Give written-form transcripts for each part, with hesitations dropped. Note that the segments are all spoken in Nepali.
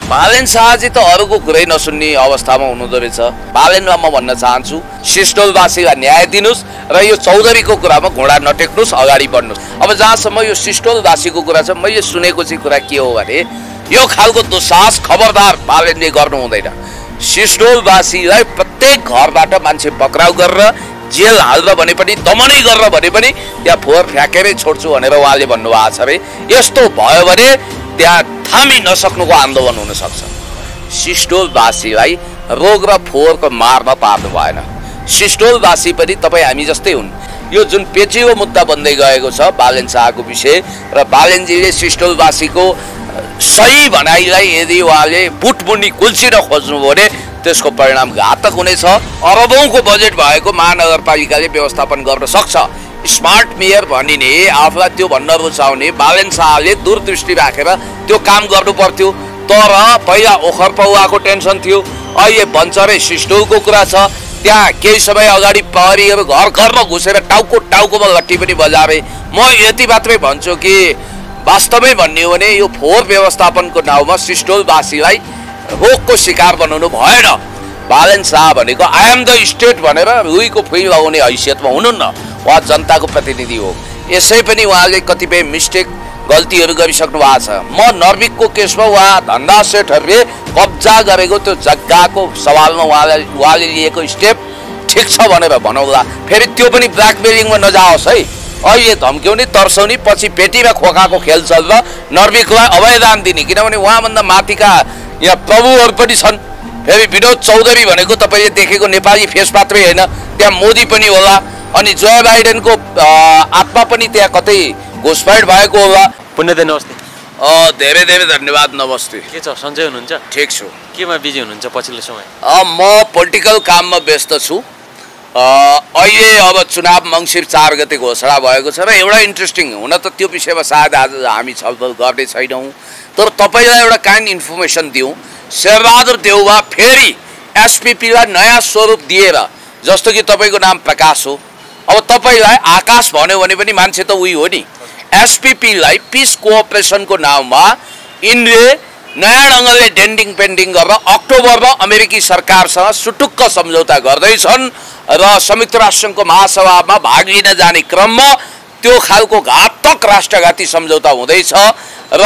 बालेन शाहजी त अरूको कुरै नसुन्ने अवस्थामा हुनुहुँदो रहेछ। बालेनमा म भन्न चाहन्छु सिस्टोलवासीलाई न्याय दिनुस् र यो चौधरीको कुरामा घोडा नटेक्नुस्, अगाडि बढ्नुस्। अब जहाँसम्म यो सिस्टोलवासीको कुरा छ, मैले सुनेको चाहिँ कुरा के हो भने यो खालको दुस्साहस खबरदार बालेनले गर्नु हुँदैन। सिस्टोलवासीलाई प्रत्येक घरबाट मान्छे पक्राउ गरेर जेल हाल्न भने पनि, दमनै गरेर भने पनि त्यहाँ फोहोर फ्याँकेरै छोड्छु भनेर उहाँले भन्नुभएको छ। अरे यस्तो भयो भने त्यहाँ थामी नसक्नुको आन्दोलन हुन सक्छ। सिस्टोलवासीलाई रोग र फोहोरको मारमा पार्नु भएन। सिस्टोलवासी पनि तपाईँ हामी जस्तै हुन्। यो जुन पेचिलो मुद्दा बन्दै गएको छ बालेन शाहको विषय र बालेनजीले सिस्टोलवासीको सही भनाइलाई यदि उहाँले बुटमुनि कुल्चिन खोज्नुभयो भने त्यसको परिणाम घातक हुनेछ। अरबौंको बजेट भएको महानगरपालिकाले व्यवस्थापन गर्न सक्छ। स्मार्ट मेयर भनिने, आफूलाई त्यो भन्न रुचाउने बालेन शाहले दूरदृष्टि राखेर त्यो काम गर्नु पर्थ्यो। तर पहिला ओखर पौवाको टेन्सन थियो, अहिले बन्चरे सिस्टोलको कुरा छ। त्यहाँ केही समय अगाडि प्रहरीहरू घर घरमा घुसेर टाउकोमा लट्ठी पनि बजारे। म यति मात्रै भन्छु कि वास्तवमै भन्ने हो भने यो फोहोर व्यवस्थापनको नाउँमा सिस्टोलवासीलाई रोगको शिकार बनाउनु भएन। बालेन शाह भनेको आई एम द स्टेट भनेर रुईको फुल लगाउने हैसियतमा हुनुहुन्न। उहाँ जनताको प्रतिनिधि हो। यसै पनि उहाँले कतिपय मिस्टेक गल्तीहरू गरिसक्नु भएको छ। म नर्विकको केसमा उहाँ धन्दा सेठहरूले कब्जा गरेको त्यो जग्गाको सवालमा उहाँले लिएको स्टेप ठिक छ भनेर भनौँला। फेरि त्यो पनि ब्ल्याकमेलिङमा नजाओस् है। अहिले धम्क्याउने, तर्साउने, पछि पेटीमा खोकाको खेल चल्छ। नर्विकलाई अभयदान दिने, किनभने उहाँभन्दा माथिका यहाँ प्रभुहरू पनि छन्। फेरि विनोद चौधरी भनेको तपाईँले देखेको नेपाली फेस मात्रै होइन, त्यहाँ मोदी पनि होला। अनि जो बाइडेनको आत्मा पनि त्यहाँ कतै घुसपैठ भएको होला। पुण्यदेव नमस्ते। धेरै धेरै धन्यवाद। नमस्ते। के छ, सन्चै हुनुहुन्छ? ठिक छु। केमा बिजी हुनुहुन्छ पछिल्लो समय? म पोलिटिकल काममा व्यस्त छु। अहिले अब चुनाव मङ्सिर 4 गते घोषणा भएको छ र एउटा इन्ट्रेस्टिङ, हुन त त्यो विषयमा सायद आज हामी छलफल गर्ने छैनौँ, तर तपाईँलाई एउटा काइन्ड इन्फर्मेसन दिउँ। शेरबहादुर देउवा फेरि एसपिपीलाई नयाँ स्वरूप दिएर, जस्तो कि तपाईँको नाम प्रकाश हो, अब तपाईँलाई आकाश भन्यो भने पनि मान्छे त उही हो नि। एसपिपीलाई पिस कोअपरेसनको नाउँमा यिनले नयाँ ढङ्गले डेन्डिङ पेन्डिङ गरेर अक्टोबरमा अमेरिकी सरकारसँग सुटुक्क सम्झौता गर्दैछन् र संयुक्त राष्ट्रसङ्घको महासभामा भाग लिन जाने क्रममा त्यो खालको घातक राष्ट्रघाती सम्झौता हुँदैछ। र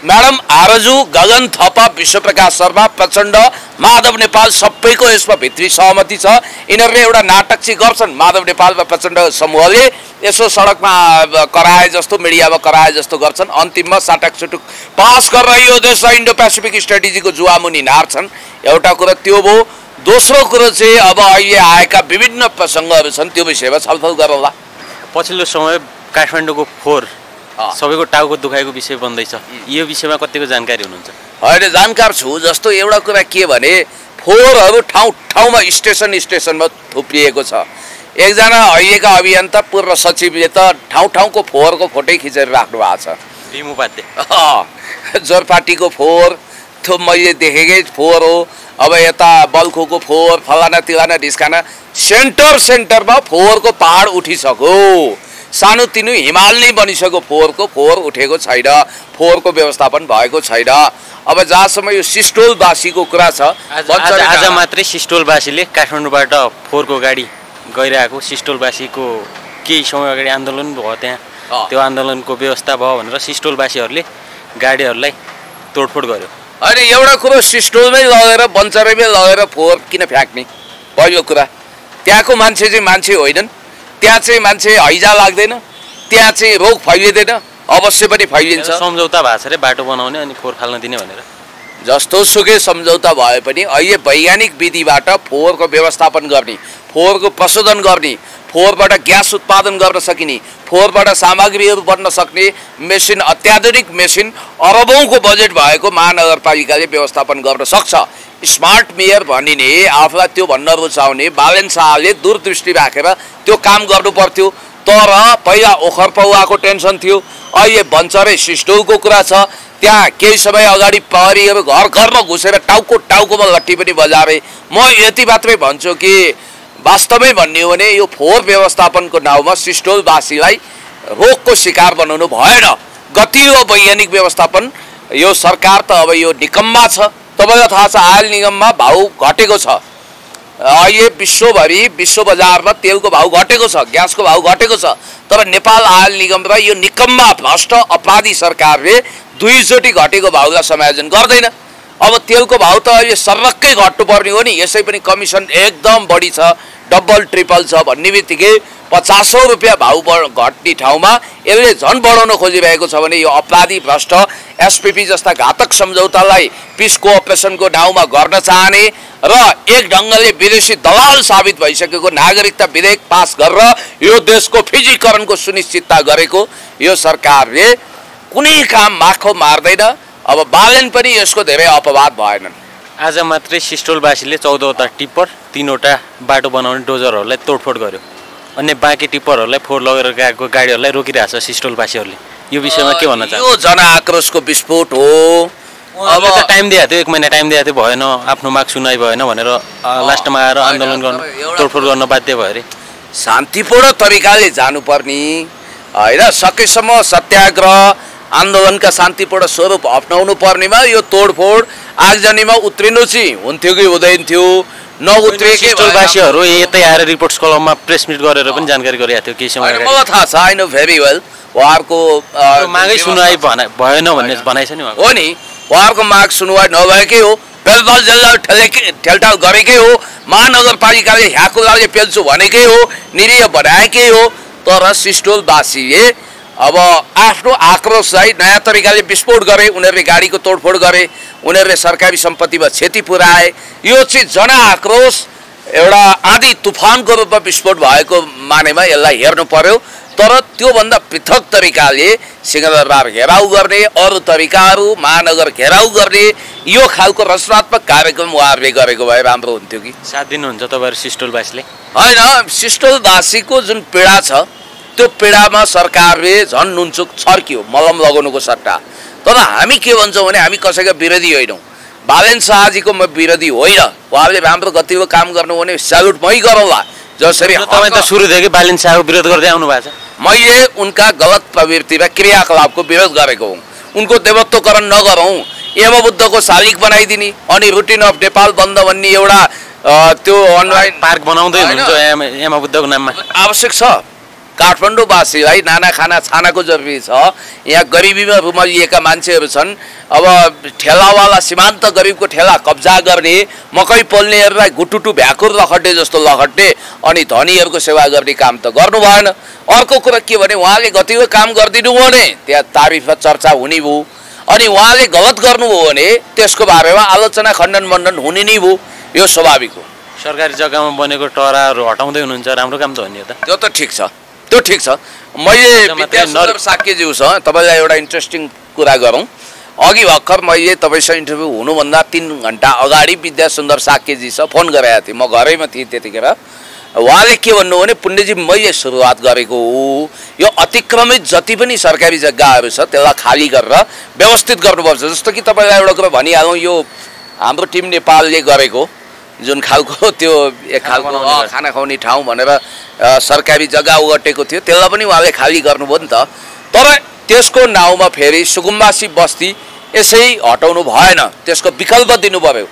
म्याडम आरजु, गगन थापा, विश्वप्रकाश शर्मा, प्रचण्ड, माधव नेपाल सबैको यसमा भित्री सहमति छ। यिनीहरूले एउटा नाटक चाहिँ गर्छन्। माधव नेपाल र प्रचण्ड समूहले यसो सडकमा कराए जस्तो, मिडियामा कराए जस्तो गर्छन्। अन्तिममा साटक सुटुक पास गरेर यो देशलाई इन्डो पेसिफिक स्ट्राटेजीको जुवामुनि नार्छन्। एउटा कुरा त्यो भयो। दोस्रो कुरो चाहिँ अब अहिले आएका विभिन्न प्रसङ्गहरू छन्, त्यो विषयमा छलफल गरौँला। पछिल्लो समय काठमाडौँको फोहोर सबैको टाउको दुखाइको विषय बन्दैछ। यो विषयमा कतिको जानकारी हुनुहुन्छ? होइन, जानकार छु। जस्तो एउटा कुरा के भने फोहोरहरू ठाउँ ठाउँमा स्टेसनमा थुप्रिएको छ। एकजना अहिलेका अभियन्ता पूर्व सचिवले त ठाउँ ठाउँको फोहोरको फोटै खिचेर राख्नु भएको छ। जोरपाटीको फोहोर त्यो मैले देखेकै फोहोर हो। अब यता बल्खुको फोहोर, फलाना तिलाना ढिस्काना, सेन्टरमा फोहोरको पहाड उठिसक्यो। सानो तिनो हिमाल नै बनिसक्यो। फोहोर उठेको छैन, फोहोरको व्यवस्थापन भएको छैन। अब जहाँसम्म यो सिस्टोलवासीको कुरा छ, आज मात्रै सिस्टोलवासीले काठमाडौँबाट फोहोरको गाडी गइरहेको, सिस्टोलवासीको केही समय अगाडि आन्दोलन भयो, त्यहाँ त्यो आन्दोलनको व्यवस्था भयो भनेर सिस्टोलवासीहरूले गाडीहरूलाई तोडफोड गर्यो। होइन, एउटा कुरो सिस्टोलमै लगेर बन्चरैमै लगेर फोहोर किन फ्याँक्ने? पहिलो कुरा, त्यहाँको मान्छे चाहिँ मान्छे होइनन्। त्यहाँ चाहिँ मान्छे हैजा लाग्दैन, त्यहाँ चाहिँ रोग फैलिँदैन, अवश्य पनि फैलिन्छ। सम्झौता भएको छ रे बाटो बनाउने अनि फोहोर फाल्न दिने भनेर। जस्तो सुकै सम्झौता भए पनि अहिले वैज्ञानिक विधिबाट फोहोरको व्यवस्थापन गर्ने, फोहोरको प्रशोधन गर्ने, फोहोरबाट ग्यास उत्पादन गर्न सकिने, फोहोरबाट सामग्रीहरू बन्न सक्ने मेसिन, अत्याधुनिक मेसिन अरबौंको बजेट भएको महानगरपालिकाले व्यवस्थापन गर्न सक्छ। स्मार्ट मेयर भनिने, आफूलाई त्यो भन्न रुचाउने बालेन शाहले दूरदृष्टि राखेर त्यो काम गर्नु पर्थ्यो। तर पहिला ओखर पौवाको टेन्सन थियो, अहिले बन्चरे सिस्टोलको कुरा छ। त्यहाँ केही समय अगाडि प्रहरीहरू घर घरमा घुसेर टाउकोमा लट्ठी पनि बजारे। म यति मात्रै भन्छु कि वास्तवमै भन्ने हो भने यो फोहोर व्यवस्थापनको नाउँमा सिस्टोलवासीलाई रोगको शिकार बनाउनु भएन। गतिलो वैज्ञानिक व्यवस्थापन, यो सरकार त अब यो निकम्मा छ। तपाईँलाई थाहा छ आयल निगममा भाउ घटेको छ। अहिले विश्व बजारमा तेलको भाउ घटेको छ, ग्यासको भाउ घटेको छ। तर नेपाल आयल निगम र यो निकम्मा भ्रष्ट अपराधी सरकारले दुईचोटि घटेको भाउलाई समायोजन गर्दैन। अब तेलको भाउ त अहिले सर्रक्कै घट्नुपर्ने हो नि, यसै पनि कमिसन एकदम बढी छ, डबल ट्रिपल छ भन्ने बित्तिकै 50 रुपियाँ भाउ घट्ने ठाउँमा यसले झन् बढाउन खोजिरहेको छ भने यो अपराधी भ्रष्ट एसपीपी जस्ता घातक सम्झौतालाई पिस कोअपरेसनको नाउँमा गर्न चाहने र एक ढङ्गले विदेशी दलाल साबित भइसकेको नागरिकता विधेयक पास गरेर यो देशको फिजीकरणको सुनिश्चितता गरेको यो सरकारले कुनै काम माखो मार्दैन। अब बालेन पनि यसको धेरै अपवाद भएनन्। आज मात्रै सिस्टोलवासीले 14वटा टिप्पर 3वटा बाटो बनाउने डोजरहरूलाई तोडफोड गर्यो। अन्य बाँकी टिप्परहरूलाई फोहोर लगेर गएको गाडीहरूलाई रोकिरहेछ सिस्टोलवासीहरूले। यो विषयमा के भन्न चाहन्छ? यो जनआक्रोशको विस्फोट हो। अब त टाइम दिएको थियो, 1 महिना टाइम दिएको थियो, भएन, आफ्नो माग सुनाइ भएन भनेर लास्टमा आएर आन्दोलन गर्न तोडफोड गर्न बाध्य भयो अरे। शान्तिपूर्ण तरिकाले जानुपर्ने होइन, सकेसम्म सत्याग्रह आन्दोलनका शान्तिपूर्ण स्वरूप अप्नाउनु पर्नेमा यो तोडफोड आगजनीमा उत्रिनु चाहिँ हुन्थ्यो कि हुँदैन थियो। नउत्रिएकै सिस्टोलवासीहरू यतै आएर रिपोर्ट्स कलममा प्रेस मिट गरेर पनि जानकारी गरिरहेको थियो केही समय अगाडि। मलाई थाहा छ, आई नो भेरी वेल। उहाँहरूको मागै सुनवाई भएन भन्ने भनाइ छ नि हो नि, उहाँहरूको माग सुनवाई नभएकै हो, पेलपाल जेललाई ठेलठाल गरेकै हो, महानगरपालिकाले ह्याकुलाले पेल्छु भनेकै हो, निरीह बनाएकै हो। तर सिस्टोलवासीले अब आफ्नो आक्रोशलाई नयाँ तरिकाले विस्फोट गरे, उनीहरूले गाडीको तोडफोड गरे, उनीहरूले सरकारी सम्पत्तिमा क्षति पुर्याए। यो चाहिँ जनआक्रोश एउटा आँधी तुफानको रूपमा विस्फोट भएको मानेमा यसलाई हेर्नु पर्यो। तर त्योभन्दा पृथक तरिकाले सिंहदरबार घेराउ गर्ने, अरू तरिकाहरू महानगर घेराउ गर्ने यो खालको रचनात्मक कार्यक्रम उहाँहरूले गरेको भए राम्रो हुन्थ्यो कि। साथ दिनुहुन्छ तपाईँहरू सिस्टोलवासीले? होइन, सिस्टोलवासीको जुन पीडा छ त्यो पीडामा सरकारले झन् नुनचुक छर्कियो मलम लगाउनुको सट्टा। तर हामी के भन्छौँ भने हामी कसैका विरोधी होइनौँ। बालेन शाहजीको म विरोधी होइन, उहाँले राम्रो गतिलो काम गर्नु भने स्यालुट मै गरौँला। जसरी तपाईँ त सुरुदेखि बालेन शाहको विरोध गर्दै आउनु भएको छ। मैले उनका गलत प्रवृत्ति र क्रियाकलापको विरोध गरेको हुँ। उनको देवत्वकरण नगरौँ, यमबुद्धको शालिग बनाइदिने अनि रुटिन अफ नेपाल बन्द भन्ने एउटा त्यो अनलाइन पार्क बनाउँदै हुनुहुन्छ यमबुद्धको नाममा। आवश्यक छ, काठमाडौँवासीलाई नाना खाना छानाको जरुरी छ। यहाँ गरिबीमा रुमलिएका मान्छेहरू छन्। अब ठेलावाला सीमान्त गरिबको ठेला कब्जा गर्ने, मकै पोल्नेहरूलाई गुटुटु भ्याकुर लखट्टे जस्तो लखट्टे अनि धनीहरूको सेवा गर्ने काम त गर्नु भएन। अर्को कुरा के भने उहाँले गतिलो काम गरिदिनु भयो भने त्यहाँ तारिफ र चर्चा हुने भयो, अनि उहाँले गलत गर्नुभयो भने त्यसको बारेमा आलोचना खण्डन मण्डन हुने नै भयो। यो स्वाभाविक हो। सरकारी जग्गामा बनेको टराहरू हटाउँदै हुनुहुन्छ, राम्रो काम त हो नि यो त। त्यो त ठिक छ, त्यो ठिक छ। मैले विद्यासुन्दर साक्यज्यूसँग तपाईँलाई एउटा इन्ट्रेस्टिङ कुरा गरौँ। अघि भर्खर मैले तपाईँसँग इन्टरभ्यू हुनुभन्दा 3 घन्टा अगाडि विद्यासुन्दर साक्यजीसँग फोन गरेको थिएँ। म घरैमा थिएँ त्यतिखेर। उहाँले के भन्नु भने पुण्यजी मैले सुरुवात गरेको हो, यो अतिक्रमित जति पनि सरकारी जग्गाहरू छ त्यसलाई खाली गरेर व्यवस्थित गर्नुपर्छ। जस्तो कि तपाईँलाई एउटा कुरा भनिहालौँ, यो हाम्रो टिम नेपालले गरेको जुन खालको त्यो एक खालको खाना खुवाउने ठाउँ भनेर सरकारी जग्गा ओगटेको थियो त्यसलाई पनि उहाँले खाली गर्नुभयो नि त। तर त्यसको नाउँमा फेरि सुकुम्बासी बस्ती यसै हटाउनु भएन, त्यसको विकल्प दिनु पर्यो।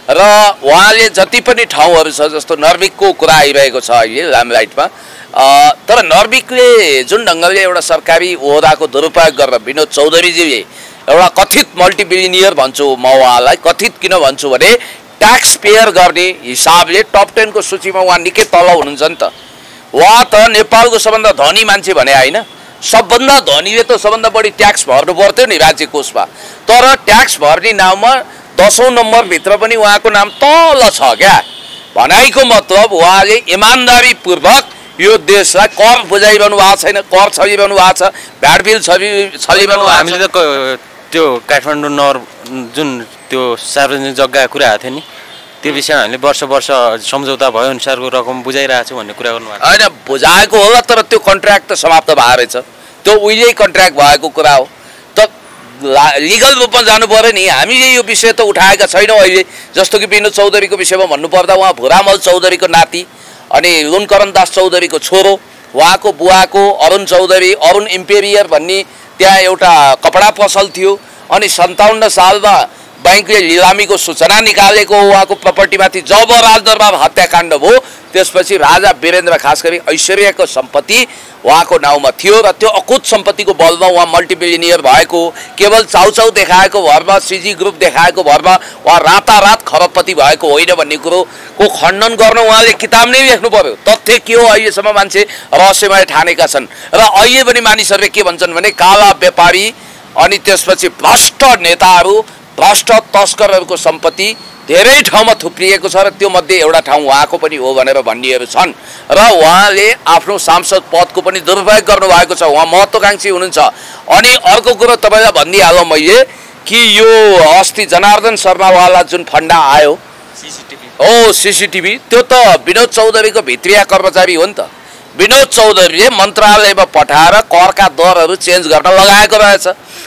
र उहाँले जति पनि ठाउँहरू छ जस्तो नर्बिकको कुरा आइरहेको छ अहिले लामलाइटमा, तर नर्बिकले जुन ढङ्गले एउटा सरकारी ओहदाको दुरुपयोग गरेर विनोद चौधरीजीले एउटा कथित मल्टिबिलिनियर भन्छु म उहाँलाई, कथित किन भन्छु भने ट्याक्स पेयर गर्ने हिसाबले टप 10 को सूचीमा उहाँ निकै तल हुनुहुन्छ नि त। उहाँ त नेपालको सबभन्दा धनी मान्छे भने होइन, सबभन्दा धनीले त सबभन्दा बढी ट्याक्स भर्नु पर्थ्यो नि राज्य कोषमा। तर ट्याक्स भर्ने नाममा 10औं नम्बरभित्र पनि उहाँको नाम तल छ क्या। भनाइको मतलब उहाँले इमान्दारीपूर्वक यो देशलाई कर बुझाइरहनु भएको छैन, कर छलिरहनु भएको छ, भ्याट बिल छलिरहनु। हामीले त त्यो काठमाडौँ नगर जुन त्यो सार्वजनिक जग्गा कुरा आएको थियो नि, त्यो विषयमा हामीले वर्ष सम्झौता भयो अनुसारको रकम बुझाइरहेको छु भन्ने कुरा गर्नुभएको होइन। बुझाएको होला, तर त्यो कन्ट्र्याक्ट त समाप्त भएको रहेछ, त्यो उहिल्यै कन्ट्र्याक्ट भएको कुरा हो। त लिगल रूपमा जानु पर्यो नि। हामीले यो विषय त उठाएका छैनौँ अहिले। जस्तो कि विनोद चौधरीको विषयमा भन्नुपर्दा उहाँ भुरामल चौधरीको नाति अनि लुनकरण दास चौधरीको छोरो, उहाँको बुवाको अरुण चौधरी, अरुण इम्पेरियर भन्ने त्यहाँ एउटा कपडा पसल थियो। अनि 57 सालमा बैंकले लिलामीको सूचना निकालेको उहाँको प्रपर्टीमाथि जब राजदरबार हत्याकाण्ड भयो त्यसपछि राजा वीरेन्द्र खास गरी ऐश्वर्याको सम्पत्ति उहाँको नाउँमा थियो र त्यो अकुत सम्पत्तिको बलमा उहाँ मल्टिबिलियनियर भएको, केवल चाउचाउ देखाएको भरमा, सिजी ग्रुप देखाएको भरमा उहाँ रातारात खरबपति भएको होइन भन्ने कुरोको खण्डन गर्न उहाँले किताब नै लेख्नु पर्यो। तथ्य के हो अहिलेसम्म मान्छे रहस्यमय ठानेका छन् र अहिले पनि मानिसहरूले के भन्छन् भने काला व्यापारी अनि त्यसपछि भ्रष्ट नेताहरू, भ्रष्ट तस्करहरूको सम्पत्ति धेरै ठाउँमा थुप्रिएको छ र त्यो मध्ये एउटा ठाउँ उहाँको पनि हो भनेर भन्नेहरू छन् र उहाँले आफ्नो सांसद पदको पनि दुरुपयोग गर्नुभएको छ। उहाँ महत्त्वकांक्षी हुनुहुन्छ। अनि अर्को कुरो तपाईँलाई भनिदिइहालौँ मैले कि यो अस्ति जनार्दन शर्मावाला जुन फन्डा आयो सिसिटिभी, त्यो त विनोद चौधरीको भित्रिया कर्मचारी हो नि त। विनोद चौधरीले मन्त्रालयमा पठाएर करका दरहरू चेन्ज गर्न लगाएको रहेछ।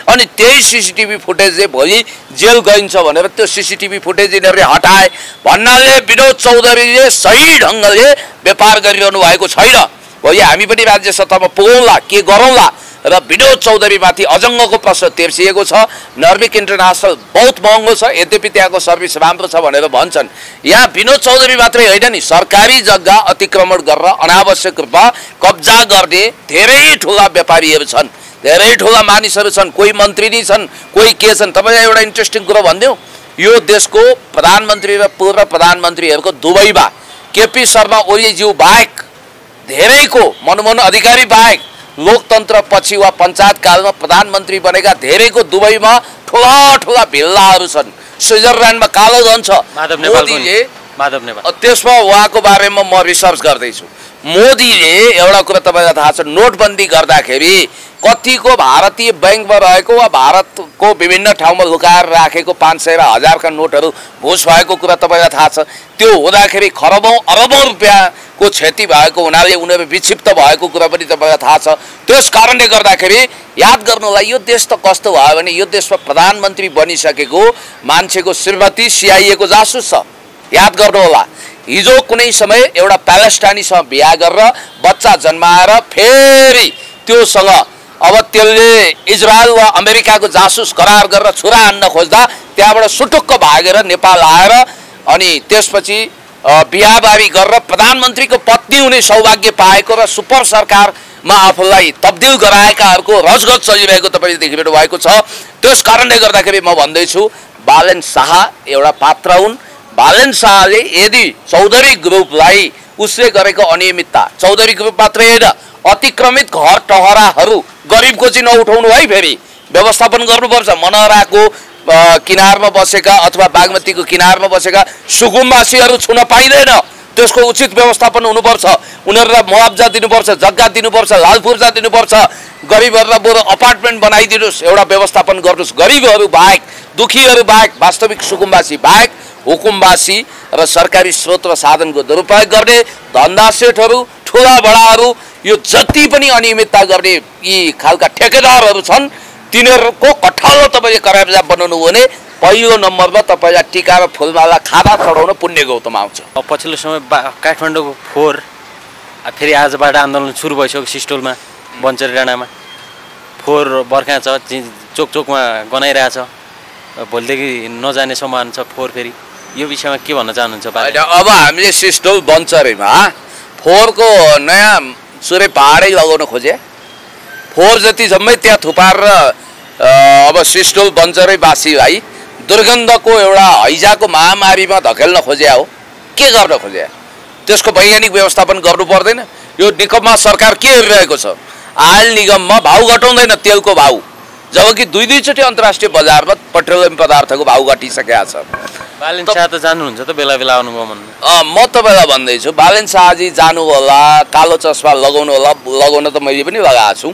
अनि त्यही सिसिटिभी फुटेजले भोलि जेल गइन्छ भनेर त्यो सिसिटिभी फुटेज यिनीहरूले हटाए भन्नाले विनोद चौधरीले सही ढङ्गले व्यापार गरिरहनु भएको छैन। भोलि हामी पनि राज्य सत्तामा पुगौँला, के गरौँला र विनोद चौधरीमाथि अजङ्गको प्रश्न तेर्सिएको छ। नर्विक इन्टरनेसनल बहुत महँगो छ, यद्यपि त्यहाँको सर्भिस राम्रो छ भनेर भन्छन्। यहाँ विनोद चौधरी मात्रै होइन नि, सरकारी जग्गा अतिक्रमण गरेर अनावश्यक रूपमा कब्जा गर्ने धेरै ठुला व्यापारीहरू छन्, धेरै ठुला मानिसहरू छन्, कोही मन्त्री नै छन्, कोही के छन्। तपाईँलाई एउटा इन्ट्रेस्टिङ कुरो भनिदिउँ, यो देशको प्रधानमन्त्री र पूर्व प्रधानमन्त्रीहरूको दुबईमा केपी शर्मा ओलीज्यू बाहेक धेरैको मनमोहन अधिकारी बाहेक लोकतन्त्र पछि वा पञ्चायत कालमा प्रधानमन्त्री बनेका धेरैको दुबईमा ठुला ठुला भिल्लाहरू छन्। स्विजरल्यान्डमा कालो धन छ। मोदीले त्यसमा उहाँको बारेमा म रिसर्च गर्दैछु। मोदीले एउटा कुरा तपाईँलाई थाहा छ, नोटबन्दी गर्दाखेरि कतिको भारतीय बैंकमा रहेको वा भारतको विभिन्न ठाउँमा लुकाएर राखेको 500 र 1000 नोटहरू घुस भएको कुरा तपाईँलाई थाहा छ। त्यो हुँदाखेरि खरबौँ अरबौँ रुपियाँको क्षति भएको हुनाले उनीहरू विक्षिप्त भएको कुरा पनि तपाईँलाई थाहा छ। त्यस कारणले गर्दाखेरि याद गर्नुलाई यो देश त कस्तो भयो भने यो देशमा प्रधानमन्त्री बनिसकेको मान्छेको श्रीमती सिआइएको जासुस छ। याद गर्नुहोला, हिजो कुनै समय एउटा प्यालेस्टाइनीसँग बिहा गरेर बच्चा जन्माएर फेरि त्योसँग अब त्यसले इजरायल वा अमेरिकाको जासुस करार गरेर छुरा हान्न खोज्दा त्यहाँबाट सुटुक्क भागेर नेपाल आएर अनि त्यसपछि बिहाबारी गरेर प्रधानमन्त्रीको पत्नी हुने सौभाग्य पाएको र सुपर सरकारमा आफूलाई तब्दिल गराएकाहरूको रजगज चलिरहेको तपाईँले देखिरहनु भएको छ। त्यस कारणले गर्दाखेरि म भन्दैछु बालेन शाह एउटा पात्र हुन्। बालेन शाहले यदि चौधरी ग्रुपलाई उसले गरेको अनियमितता, चौधरी ग्रुप मात्रै होइन अतिक्रमित घर टहराहरू गरिबको चाहिँ नउठाउनु है, फेरि व्यवस्थापन गर्नुपर्छ। मनहराको किनारमा बसेका अथवा बागमतीको किनारमा बसेका सुकुम्बासीहरू छुन पाइँदैन, त्यसको उचित व्यवस्थापन हुनुपर्छ। उनीहरूलाई मुआवजा दिनुपर्छ, जग्गा दिनुपर्छ, लालपुर्जा दिनुपर्छ। गरिबहरूलाई बरु अपार्टमेन्ट बनाइदिनुहोस्, एउटा व्यवस्थापन गर्नुहोस्। गरिबहरू बाहेक, दुखीहरू बाहेक, वास्तविक सुकुम्बासी बाहेक हुकुमबासी र सरकारी स्रोत र साधनको दुरुपयोग गर्ने धन्दा सेठहरू, ठुला बडाहरू, यो जति पनि अनियमितता गर्ने यी खालका ठेकेदारहरू छन् तिनीहरूको कठालो तपाईँले कराबजा बनाउनु हो भने पहिलो नम्बरमा तपाईँलाई टिका र फुलमाला खादा चढाउन पुण्य गौतम आउँछ। पछिल्लो समय काठमाडौँको फोहोर फेरि आजबाट आन्दोलन सुरु भइसक्यो। सिस्टोलमा बन्चरी डाँडामा फोहोर बर्खा छ, चोक चोकमा गनाइरहेछ, भोलिदेखि नजाने सम्भावना छ फोहोर। फेरि यो विषयमा के भन्न चाहनुहुन्छ? अब हामीले सिस्टोल बन्चरीमा फोहोरको नयाँ सुरे पहाडै लगाउन खोजे। फोहोर जति जम्मै त्यहाँ थुपारेर अब सिस्टोल बन्चरीवासीलाई दुर्गन्धको एउटा हैजाको महामारीमा धकेल्न खोजे हो। के गर्न खोजे? त्यसको वैज्ञानिक व्यवस्थापन गर्नु पर्दैन? यो निकममा सरकार के हेरिरहेको छ? आयल निगममा भाउ घटाउँदैन तेलको भाउ, जबकि दुईचोटि अन्तर्राष्ट्रिय बजारमा पेट्रोलियम पदार्थको भाउ घटिसकेका छ। बालेन शाह त जानुहुन्छ त बेला बेला आउनुभयो भन्नु। म तपाईँलाई भन्दैछु बालेन शाहजी जानु होला, कालो चस्मा लगाउनु होला, लगाउन त मैले पनि लगाएको छु।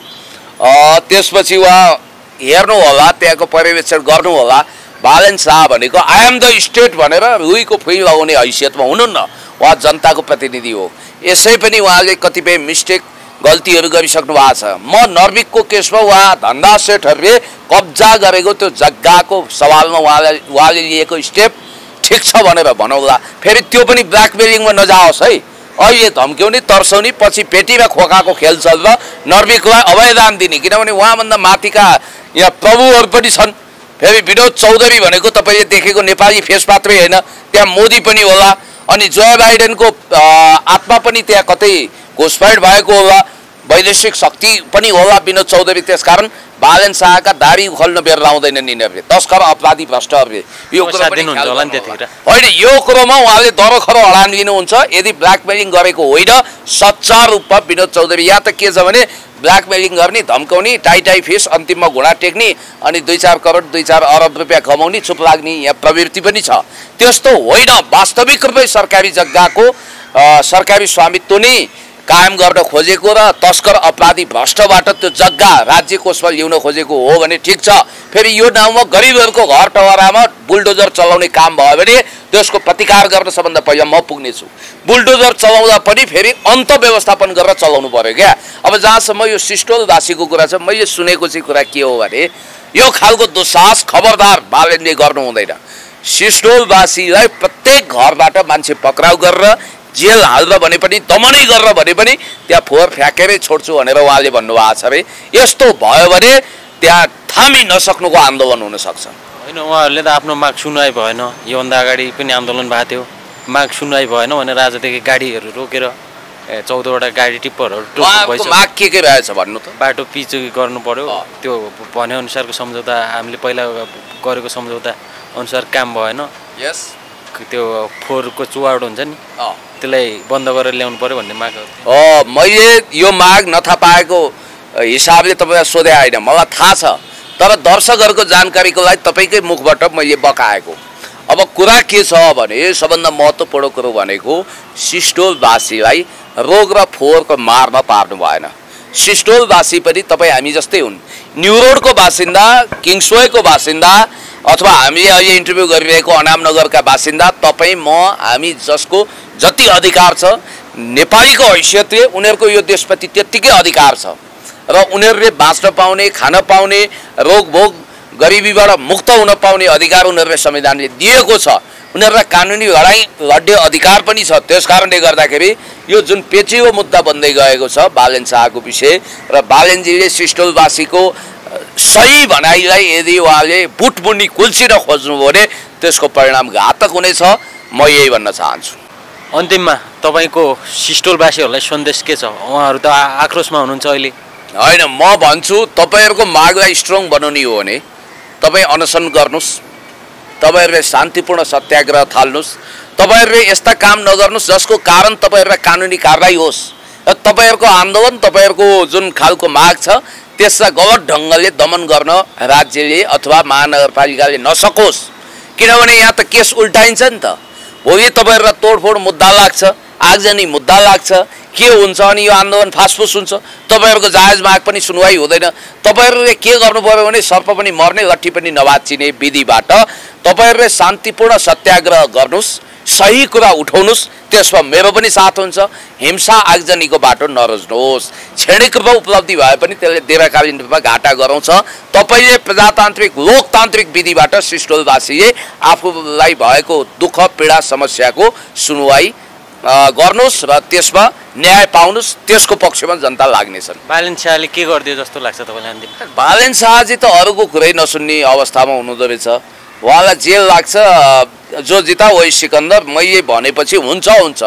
त्यसपछि उहाँ हेर्नु होला, त्यहाँको पर्यवेक्षण गर्नु होला। बालेन शाह भनेको आई एम द स्टेट भनेर रुईको फुल लगाउने हैसियतमा हुनुहुन्न, उहाँ जनताको प्रतिनिधि हो। यसै पनि उहाँले कतिपय मिस्टेक गल्तीहरू गरिसक्नु भएको छ। म नर्विकको केसमा उहाँ धन्दा सेठहरूले कब्जा गरेको त्यो जग्गाको सवालमा उहाँले लिएको स्टेप ठिक छ भनेर भनौँला। फेरि त्यो पनि ब्ल्याकमेलिङमा नजाओस् है। अहिले धम्क्याउने तर्साउने पछि पेटीमा खोकाको खेल चल्छ। नर्विकलाई अभयदान दिने, किनभने उहाँभन्दा माथिका यहाँ प्रभुहरू पनि छन्। फेरि विनोद चौधरी भनेको तपाईँले देखेको नेपाली फेस मात्रै होइन, त्यहाँ मोदी पनि होला अनि जो बाइडेनको आत्मा पनि त्यहाँ कतै घुसपैठ भएको होला, वैदेशिक शक्ति पनि होला विनोद चौधरी। त्यसकारण बालन शाहका दारी उखल्न बेर लाउँदैनन् यिनीहरूले, तस्कर अपराधी भ्रष्टहरूले। यो कुरो पनि होइन, यो कुरोमा उहाँले दरखरो हडान लिनुहुन्छ। यदि ब्ल्याकमेलिङ गरेको होइन, सच्चा रूपमा विनोद चौधरी यहाँ त के छ भने ब्ल्याकमेलिङ गर्ने, धम्काउने, टाई फेस, अन्तिममा घुँडा टेक्ने अनि 2-4 करोड 2-4 अरब रुपियाँ कमाउने, चुप लाग्ने यहाँ प्रवृत्ति पनि छ। त्यस्तो होइन, वास्तविक रूपमै सरकारी जग्गाको सरकारी स्वामित्व नै कायम गर्न खोजेको र तस्कर अपराधी भ्रष्टबाट त्यो जग्गा राज्य कोषमा ल्याउन खोजेको हो भने ठिक छ। फेरि यो नाउँमा गरिबहरूको घर टवरामा बुलडोजर चलाउने काम भयो भने त्यसको प्रतिकार गर्न सबभन्दा पहिला म पुग्नेछु। बुलडोजर चलाउँदा पनि फेरि अन्त व्यवस्थापन गरेर चलाउनु पर्यो क्या। अब जहाँसम्म यो सिस्टोलवासीको कुरा छ, मैले सुनेको चाहिँ कुरा के हो भने यो खालको दुस्साहस खबरदार बालनले गर्नु हुँदैन। सिस्टोलवासीलाई प्रत्येक घरबाट मान्छे पक्राउ गरेर जेल हाल्दा भने पनि, दमनै गरेर भने पनि त्यहाँ फोहोर फ्याँकेरै छोड्छु भनेर उहाँले भन्नुभएको छ अरे। यस्तो भयो भने त्यहाँ थामी नसक्नुको आन्दोलन हुनसक्छ। होइन, उहाँहरूले त आफ्नो माग सुनवाई भएन, योभन्दा अगाडि पनि आन्दोलन भएको थियो, माग सुनवाई भएन भनेर आजदेखि गाडीहरू रोकेर 14वटा गाडी टिप्परहरू माग के रहेछ भन्नु त? बाटो पिच गर्नु पर्यो, त्यो भनेअनुसारको सम्झौता हामीले पहिला गरेको सम्झौता अनुसार काम भएन। यस, त्यो फोहोरको चुहाट हुन्छ नि, त्यसलाई बन्द गरेर ल्याउनु पर्यो भन्ने माग हो। मैले यो माग नथा पाएको हिसाबले तपाईँलाई सोधे होइन, मलाई थाहा छ, तर दर्शकहरूको जानकारीको लागि तपाईँकै मुखबाट मैले बकाएको। अब कुरा के छ भने सबभन्दा महत्त्वपूर्ण कुरो भनेको सिस्टोलवासीलाई रोग र फोहोरको मारमा पार्नु भएन। सिस्टोलवासी पनि तपाईँ हामी जस्तै हुन्, न्यु रोडको बासिन्दा, किङ्सवेको बासिन्दा अथवा हामीले अहिले इन्टरभ्यू गरिरहेको अनामनगरका बासिन्दा, तपाईँ म हामी जसको जति अधिकार छ नेपालीको हैसियतले उनीहरूको यो देशप्रति त्यत्तिकै अधिकार छ र उनीहरूले बाँच्न पाउने, खान पाउने, रोगभोग गरिबीबाट मुक्त हुन पाउने अधिकार उनीहरूले संविधानले दिएको छ। उनीहरूलाई कानुनी लडाइँ लड्ने अधिकार पनि छ। त्यस कारणले गर्दाखेरि यो जुन पेचिलो मुद्दा बन्दै गएको छ बालन शाहको विषय र बालनजीले सिस्टोलवासीको सही भनाइलाई यदि उहाँले बुटमुनि कुल्चिन खोज्नु हो भने त्यसको परिणाम घातक हुनेछ, म यही भन्न चाहन्छु। अन्तिममा तपाईँको सिस्टोलवासीहरूलाई सन्देश के छ? उहाँहरू त आक्रोशमा हुनुहुन्छ अहिले। होइन, म भन्छु तपाईँहरूको मागलाई स्ट्रङ बनाउने हो भने तपाईँ अनसन गर्नुहोस्, तपाईँहरूले शान्तिपूर्ण सत्याग्रह थाल्नुहोस्, तपाईँहरूले यस्ता काम नगर्नुहोस् जसको कारण तपाईँहरूलाई कानुनी कारबाही होस् र तपाईँहरूको आन्दोलन, तपाईँहरूको जुन खालको माग छ त्यसलाई गलत ढङ्गले दमन गर्न राज्यले अथवा महानगरपालिकाले नसकोस्। किनभने यहाँ त केस उल्टाइन्छ नि त। भोलि तपाईँहरूलाई तोडफोड मुद्दा लाग्छ, आगजनी मुद्दा लाग्छ, के हुन्छ अनि यो आन्दोलन फासफुस हुन्छ, तपाईँहरूको जायज माग पनि सुनवाई हुँदैन। तपाईँहरूले के गर्नु पर्यो भने सर्प पनि मर्ने, लट्ठी पनि नभाँचिने विधिबाट तपाईँहरूले शान्तिपूर्ण सत्याग्रह गर्नुहोस्, सही कुरा उठाउनुहोस्, त्यसमा मेरो पनि साथ हुन्छ। हिंसा आगजनीको बाटो नरोज्नुहोस्। क्षणिक रूपमा उपलब्धि भए पनि त्यसले दीर्घकालीन रूपमा घाटा गराउँछ। तपाईँले प्रजातान्त्रिक लोकतान्त्रिक विधिबाट सिस्टोलवासीले आफूलाई भएको दुःख पीडा समस्याको सुनवाई गर्नुहोस् र त्यसमा न्याय पाउनुहोस्, त्यसको पक्षमा जनता लाग्नेछन्। बालन शाहले के गरिदियो जस्तो लाग्छ तपाईँलाई अन्तिम? बालन शाहजी त अरूको कुरै नसुन्ने अवस्थामा हुनुहुँदो रहेछ। उहाँलाई जेल लाग्छ, जो जिता वही सिकन्दर, मैले भनेपछि हुन्छ हुन्छ,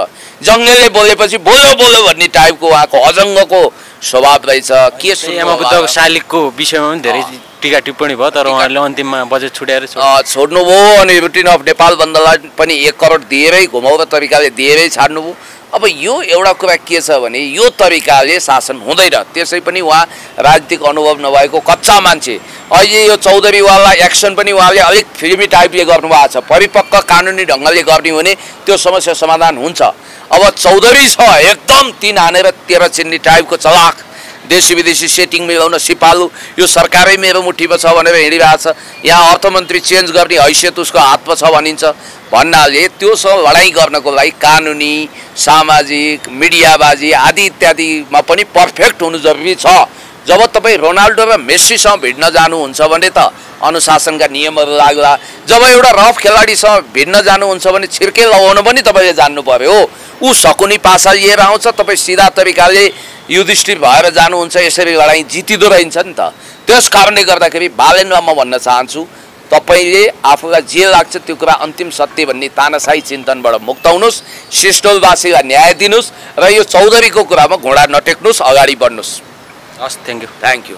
जङ्गलले बोलेपछि बोलो बोलो भन्ने टाइपको उहाँको अजङ्गको स्वभाव रहेछ। के बुद्धको शालिगको विषयमा पनि धेरै टिका टिप्पणी भयो, तर उहाँहरूले अन्तिममा बजेट छुट्याएर छोड्नुभयो अनि रुटिन अफ नेपाल बन्दलाई पनि 1 करोड दिएरै घुमाउरो तरिकाले दिएरै छाड्नुभयो। अब यो एउटा कुरा के छ भने यो तरिकाले शासन हुँदैन। त्यसै पनि उहाँ राजनीतिक अनुभव नभएको कच्चा मान्छे। अहिले यो चौधरीवाला एक्सन पनि उहाँले अलिक फिल्मी टाइपले गर्नुभएको छ। परिपक्व कानुनी ढङ्गले गर्ने हो भने त्यो समस्या समाधान हुन्छ। अब चौधरी छ एकदम 3 हानेर 13 चिन्ने टाइपको चलाक, देशी विदेशी सेटिङ मिलाउन सिपालु, यो सरकारै मेरो मुठीमा छ भनेर हिँडिरहेको छ। यहाँ अर्थमन्त्री चेन्ज गर्ने हैसियत उसको हातमा छ भनिन्छ भन्नाले त्योसँग लडाइँ गर्नको लागि कानुनी, सामाजिक, मिडियाबाजी आदि इत्यादिमा पनि पर्फेक्ट हुनु जरुरी छ। जब तपाईँ रोनाल्डो र मेस्सीसँग भिड्न जानुहुन्छ भने त अनुशासनका नियमहरू लाग्ला। जब एउटा रफ खेलाडीसँग भिड्न जानुहुन्छ भने छिर्के लगाउन पनि तपाईँले जान्नु पर्यो। ऊ शकुनी पासा लिएर आउँछ, तपाईँ सिधा तरिकाले युधिष्ठिर भएर जानुहुन्छ, यसरी लडाइँ जितिँदो रहन्छ नि त। त्यस कारणले गर्दाखेरि बालनलाई म भन्न चाहन्छु, तपाईँले आफूलाई जे लाग्छ त्यो कुरा अन्तिम सत्य भन्ने तानाशाही चिन्तनबाट मुक्त हुनुहोस्, सिस्टोलवासीलाई न्याय दिनुहोस् र यो चौधरीको कुरामा घोडा नटेक्नुहोस्, अगाडि बढ्नुहोस्। हस्, थ्याङ्क यू। Thank you.